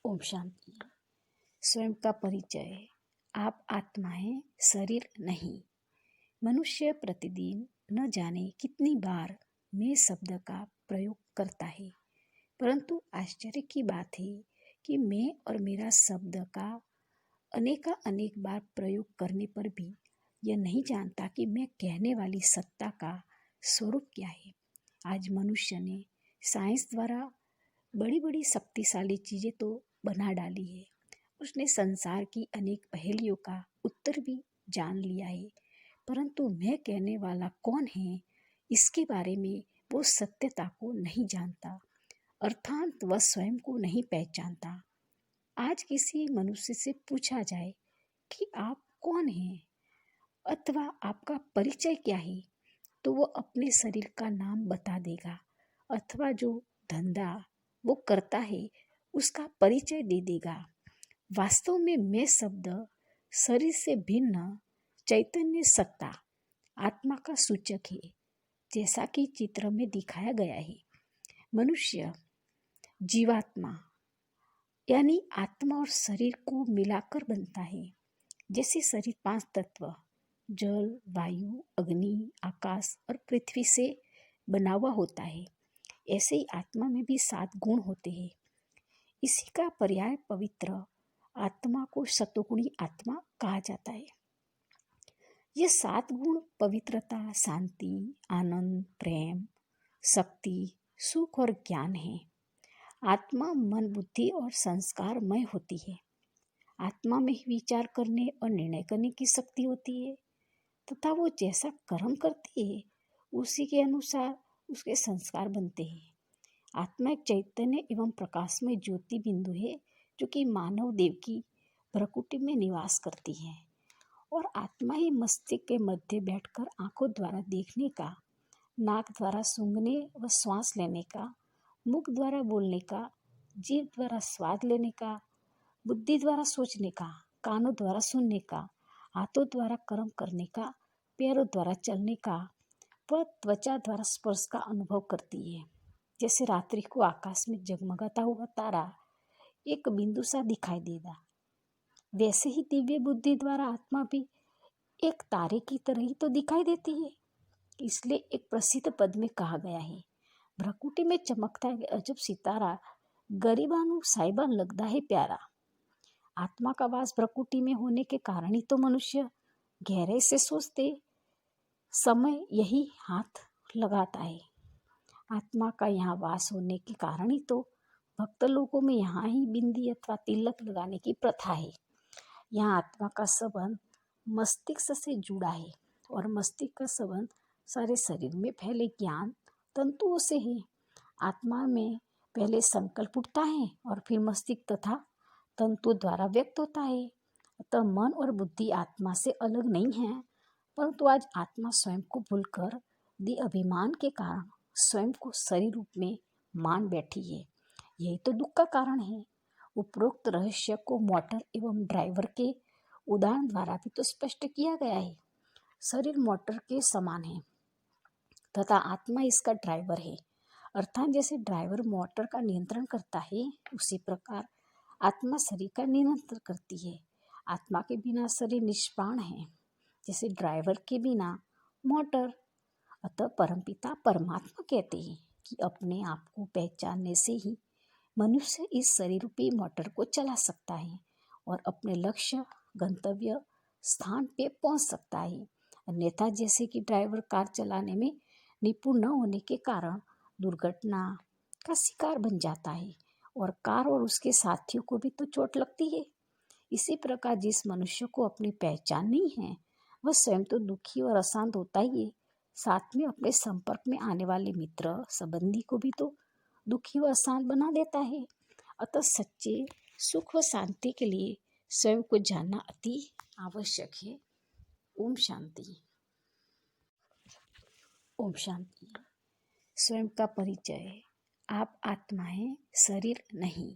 ओम शांति। स्वयं का परिचय। आप आत्मा हैं, शरीर नहीं। मनुष्य प्रतिदिन न जाने कितनी बार मैं शब्द का प्रयोग करता है, परंतु आश्चर्य की बात है कि मैं और मेरा शब्द का अनेक बार प्रयोग करने पर भी यह नहीं जानता कि मैं कहने वाली सत्ता का स्वरूप क्या है। आज मनुष्य ने साइंस द्वारा बड़ी बड़ी शक्तिशाली चीज़ें तो बना डाली है। उसने संसार की अनेक पहेलियों का उत्तर भी जान लिया है, परंतु मैं कहने वाला कौन है, इसके बारे में वो सत्यता को नहीं जानता, अर्थात वह स्वयं को नहीं पहचानता। आज किसी मनुष्य से पूछा जाए कि आप कौन हैं अथवा आपका परिचय क्या है, तो वो अपने शरीर का नाम बता देगा अथवा जो धंधा वो करता है उसका परिचय दे देगा। वास्तव में मैं शब्द शरीर से भिन्न चैतन्य सत्ता आत्मा का सूचक है, जैसा कि चित्र में दिखाया गया है। मनुष्य जीवात्मा यानी आत्मा और शरीर को मिलाकर बनता है। जैसे शरीर 5 तत्व जल, वायु, अग्नि, आकाश और पृथ्वी से बना हुआ होता है, ऐसे ही आत्मा में भी 7 गुण होते हैं। इसी का पर्याय पवित्र आत्मा को सतोगुणी आत्मा कहा जाता है। ये 7 गुण पवित्रता, शांति, आनंद, प्रेम, शक्ति, सुख और ज्ञान है। आत्मा मन, बुद्धि और संस्कारमय होती है। आत्मा में ही विचार करने और निर्णय करने की शक्ति होती है तथा वो जैसा कर्म करती है उसी के अनुसार उसके संस्कार बनते हैं। आत्मा एक चैतन्य एवं प्रकाशमय ज्योति बिंदु है जो कि मानव देव की प्रकृति में निवास करती है, और आत्मा ही मस्तिष्क के मध्य बैठकर आंखों द्वारा देखने का, नाक द्वारा सूंघने व श्वास लेने का, मुख द्वारा बोलने का, जीभ द्वारा स्वाद लेने का, बुद्धि द्वारा सोचने का, कानों द्वारा सुनने का, हाथों द्वारा कर्म करने का, पैरों द्वारा चलने का व त्वचा द्वारा स्पर्श का अनुभव करती है। जैसे रात्रि को आकाश में जगमगाता हुआ तारा एक बिंदु सा दिखाई देगा, वैसे ही दिव्य बुद्धि द्वारा आत्मा भी एक तारे की तरह ही तो दिखाई देती है। इसलिए एक प्रसिद्ध पद में कहा गया है, भ्रकुटी में चमकता है अजब सितारा, गरीबानु साहिबा लगता है प्यारा। आत्मा का वास भ्रकुटी में होने के कारण ही तो मनुष्य गहरे से सोचते समय यही हाथ लगाता है। आत्मा का यहाँ वास होने के कारण ही तो भक्त लोगों में यहाँ ही बिंदी अथवा तिलक लगाने की प्रथा है। यहाँ आत्मा का संबंध मस्तिष्क से जुड़ा है और मस्तिष्क का संबंध सारे शरीर में फैले ज्ञान तंतुओं से है। आत्मा में पहले संकल्प उठता है और फिर मस्तिष्क तथा तंतु द्वारा व्यक्त होता है। अतः मन और बुद्धि आत्मा से अलग नहीं है, परंतु आज आत्मा स्वयं को भूलकर अभिमान के कारण स्वयं को शरीर रूप में मान बैठी है। यही तो दुख का कारण है। उपरोक्त रहस्य को मोटर एवं ड्राइवर के उदाहरण द्वारा भी तो स्पष्ट किया गया है। शरीर मोटर के समान है तथा आत्मा इसका ड्राइवर है। अर्थात जैसे ड्राइवर मोटर का नियंत्रण करता है, उसी प्रकार आत्मा शरीर का नियंत्रण करती है। आत्मा के बिना शरीर निष्प्राण है, जैसे ड्राइवर के बिना मोटर। अतः परमपिता परमात्मा कहते हैं कि अपने आप को पहचानने से ही मनुष्य इस शरीर रूपी मोटर को चला सकता है और अपने लक्ष्य गंतव्य स्थान पे पहुंच सकता है। अन्यथा जैसे कि ड्राइवर कार चलाने में निपुण न होने के कारण दुर्घटना का शिकार बन जाता है और कार और उसके साथियों को भी तो चोट लगती है। इसी प्रकार जिस मनुष्य को अपनी पहचान नहीं है वह स्वयं तो दुखी और अशांत होता ही है, साथ में अपने संपर्क में आने वाले मित्र संबंधी को भी तो दुखी व अशांत बना देता है। अतः सच्चे सुख व शांति के लिए स्वयं को जानना अति आवश्यक है। ओम शांति। ओम शांति। स्वयं का परिचय। आप आत्मा हैं, शरीर नहीं।